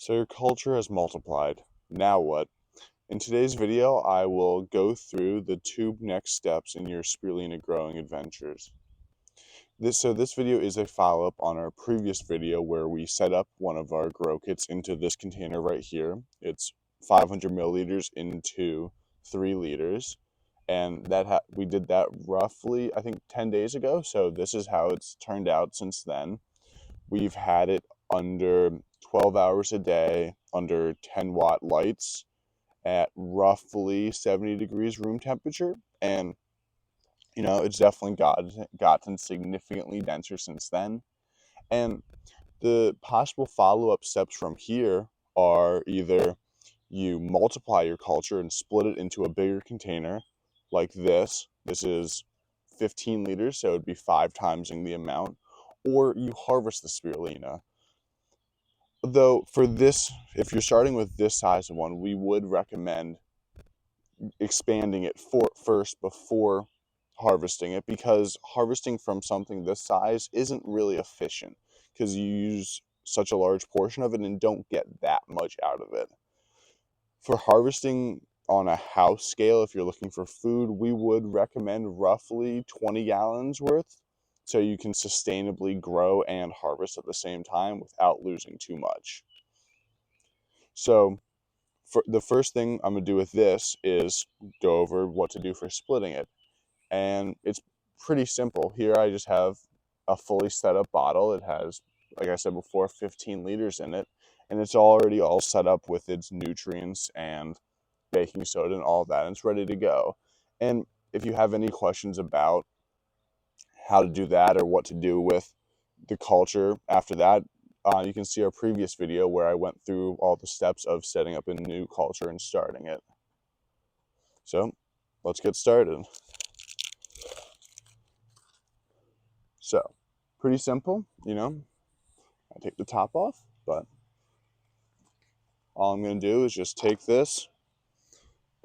So your culture has multiplied. Now what? In today's video, I will go through the two next steps in your spirulina growing adventures. This video is a follow-up on our previous video where we set up one of our grow kits into this container right here. It's 500 milliliters into 3 liters. And we did that roughly, I think, 10 days ago. So this is how it's turned out since then. We've had it under 12 hours a day, under 10-watt lights, at roughly 70 degrees room temperature. And, it's definitely gotten significantly denser since then. And the possible follow-up steps from here are either you multiply your culture and split it into a bigger container like this. This is 15 liters, so it would be 5 timesing the amount, or you harvest the spirulina. Though for this, if you're starting with this size of one, we would recommend expanding it first before harvesting it, because harvesting from something this size isn't really efficient because you use such a large portion of it and don't get that much out of it. For harvesting on a house scale, if you're looking for food, we would recommend roughly 20 gallons worth, so you can sustainably grow and harvest at the same time without losing too much. So for the first thing I'm going to do with this is go over what to do for splitting it. And it's pretty simple. Here I just have a fully set up bottle. It has, like I said before, 15 liters in it. And it's already all set up with its nutrients and baking soda and all that. And it's ready to go. And if you have any questions about how to do that or what to do with the culture after that, you can see our previous video where I went through all the steps of setting up a new culture and starting it. So let's get started. So pretty simple, I take the top off, but all I'm going to do is just take this,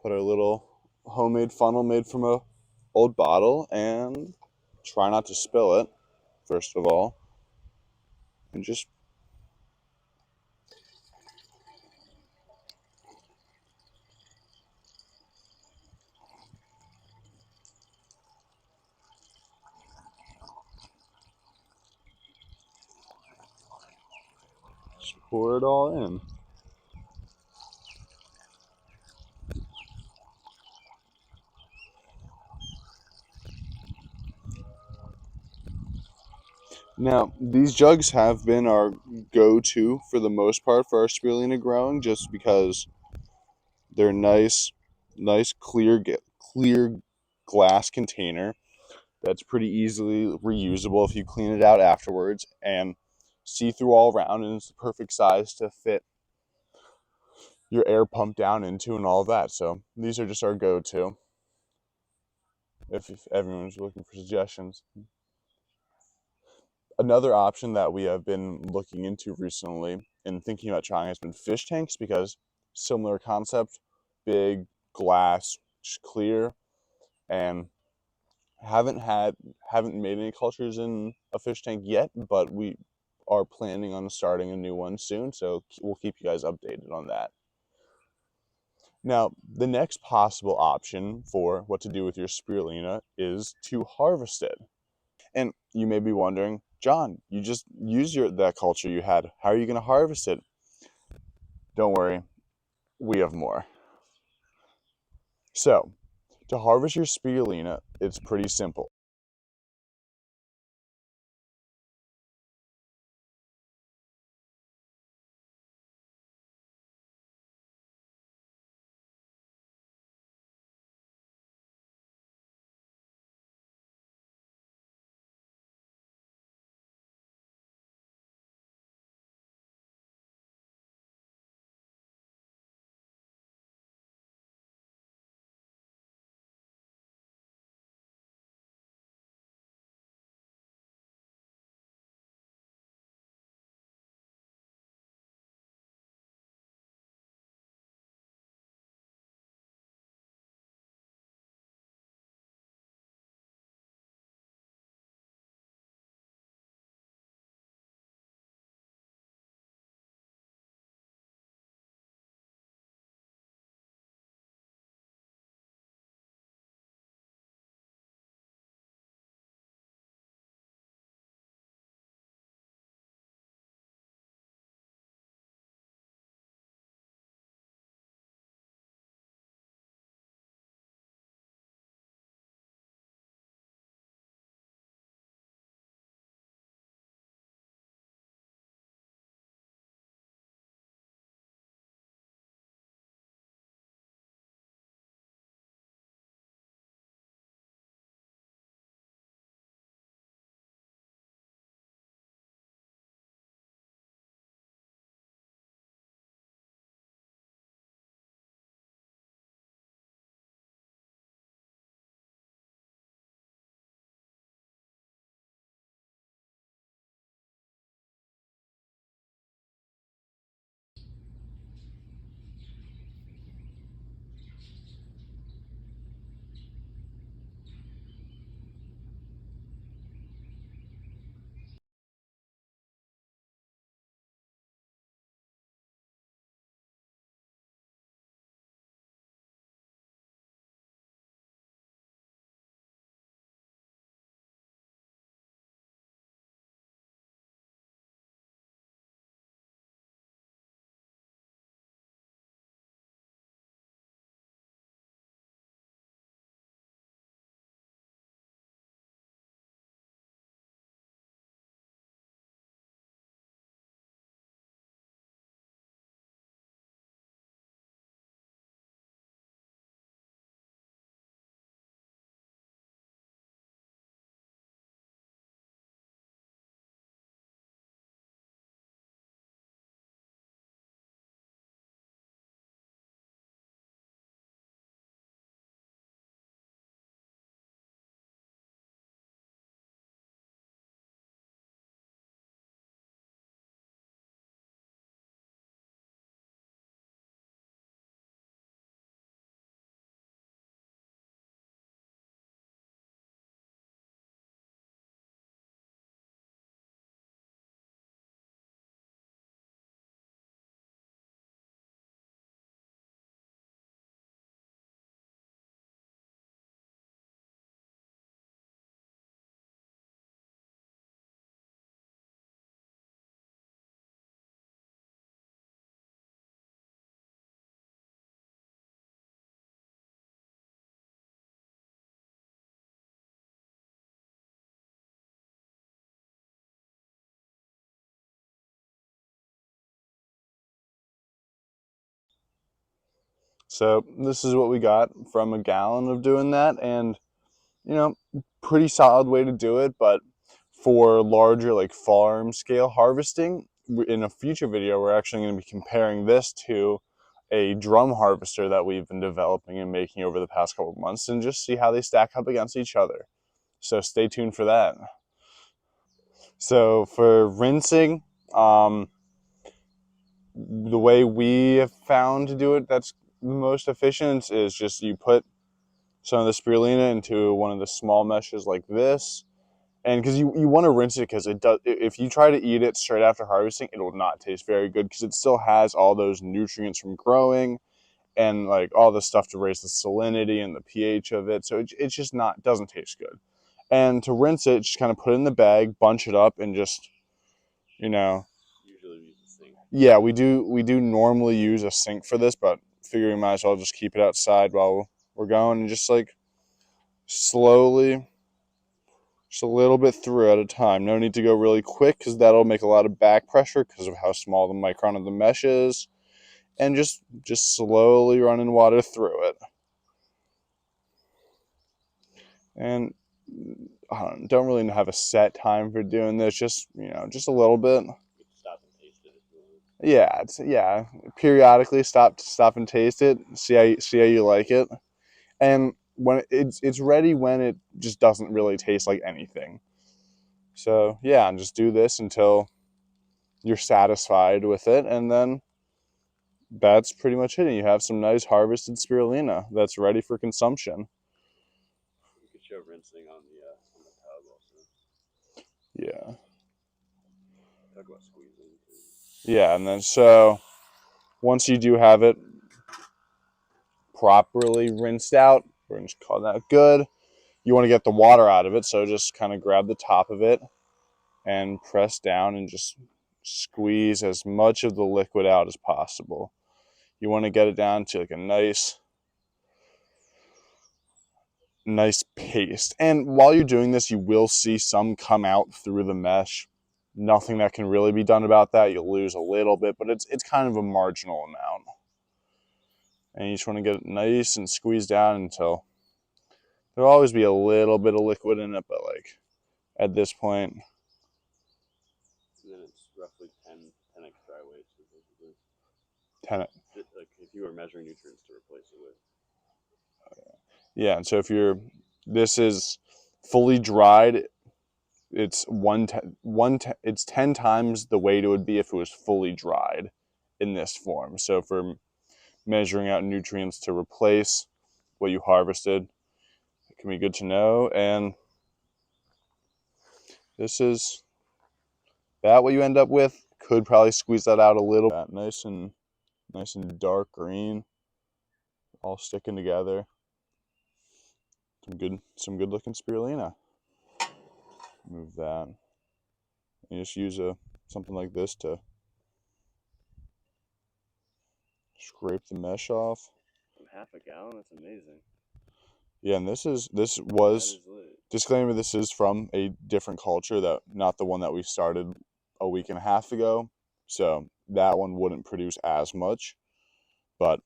put a little homemade funnel made from a old bottle, and try not to spill it, first of all, and just pour it all in. Now, these jugs have been our go-to for the most part for our spirulina growing, just because they're nice clear glass container that's pretty easily reusable if you clean it out afterwards, and see through all around, and it's the perfect size to fit your air pump down into and all that. So these are just our go-to if everyone's looking for suggestions. Another option that we have been looking into recently and thinking about trying has been fish tanks, because similar concept, big glass, just clear, and haven't made any cultures in a fish tank yet, but we are planning on starting a new one soon, so we'll keep you guys updated on that. Now, the next possible option for what to do with your spirulina is to harvest it. And you may be wondering, John, you just used that culture you had. How are you going to harvest it? Don't worry, we have more. So, to harvest your spirulina, it's pretty simple. So this is what we got from a gallon of doing that, and pretty solid way to do it. But for larger like farm scale harvesting, in a future video we're actually going to be comparing this to a drum harvester that we've been developing and making over the past couple of months, and just see how they stack up against each other. So stay tuned for that. So for rinsing, the way we have found to do it that's the most efficient is just you put some of the spirulina into one of the small meshes like this. And because you want to rinse it, because it does, if you try to eat it straight after harvesting, it will not taste very good, because it still has all those nutrients from growing and like all the stuff to raise the salinity and the pH of it. So it's just not, doesn't taste good. And to rinse it, just kind of put it in the bag, bunch it up, and just, Usually we use a sink. Yeah, we do normally use a sink for this, but figure we might as well just keep it outside while we're going, and just like slowly, just a little bit through at a time. No need to go really quick, because that'll make a lot of back pressure because of how small the micron of the mesh is. And just slowly running water through it. And I don't really have a set time for doing this. Just just a little bit. Stop and taste it if you want. Yeah. Periodically stop and taste it. See how you like it. And when it's ready, when it just doesn't really taste like anything. So yeah, and just do this until you're satisfied with it, and then that's pretty much it. And you have some nice harvested spirulina that's ready for consumption. You could show rinsing on the tub also. Yeah. Talk about squeezing too. Yeah, and then so once you do have it properly rinsed out, we're going to call that good. You want to get the water out of it, so just kind of grab the top of it and press down and just squeeze as much of the liquid out as possible. You want to get it down to like a nice paste. And while you're doing this, you will see some come out through the mesh. Nothing that can really be done about that. You'll lose a little bit, but it's kind of a marginal amount. And you just want to get it nice and squeezed down until there'll always be a little bit of liquid in it, but like at this point. And then it's roughly 10x dry weight, so basically 10. like if you were measuring nutrients to replace it with. Yeah, and so if this is fully dried, it's it's 10 times the weight it would be if it was fully dried in this form. So for measuring out nutrients to replace what you harvested, it can be good to know. And this is that what you end up with. Could probably squeeze that out a little bit. Nice and dark green, all sticking together. Some good looking spirulina. Move that. You just use something like this to scrape the mesh off. Half a gallon? That's amazing. Yeah, and this was disclaimer. This is from a different culture, that not the one that we started a week and a half ago. So that one wouldn't produce as much, but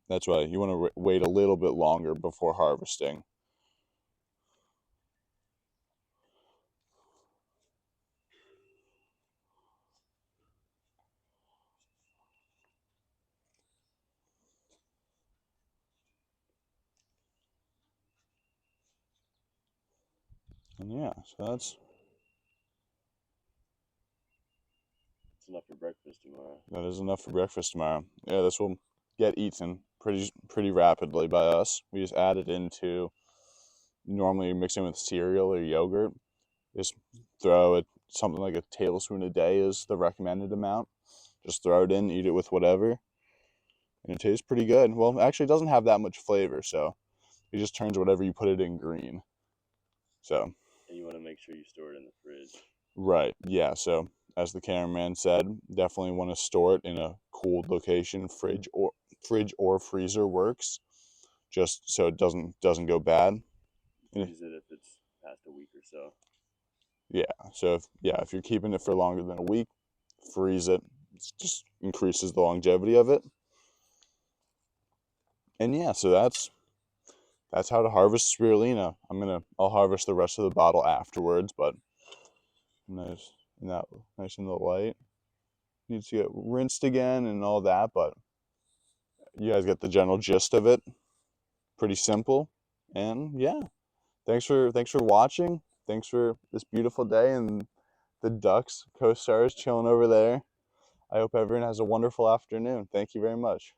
that's why you want to wait a little bit longer before harvesting. And yeah, so that's enough for breakfast tomorrow. That is enough for breakfast tomorrow. Yeah, this will get eaten pretty rapidly by us. We just add it into, normally mixing with cereal or yogurt. Just throw it, something like a tablespoon a day is the recommended amount. Just throw it in, eat it with whatever, and it tastes pretty good. Well, actually, it doesn't have that much flavor, so it just turns whatever you put it in green. So. And you want to make sure you store it in the fridge. Right. Yeah. So as the cameraman said, definitely want to store it in a cooled location. Fridge or freezer works, just so it doesn't go bad. Freeze it if it's past a week or so. Yeah. So if you're keeping it for longer than a week, freeze it. It just increases the longevity of it. And yeah, so that's how to harvest spirulina. I'll harvest the rest of the bottle afterwards, but nice nice in the light. Needs to get rinsed again and all that, but you guys get the general gist of it. Pretty simple. And yeah, thanks for watching. Thanks for this beautiful day and the ducks, co-stars chilling over there. I hope everyone has a wonderful afternoon. Thank you very much.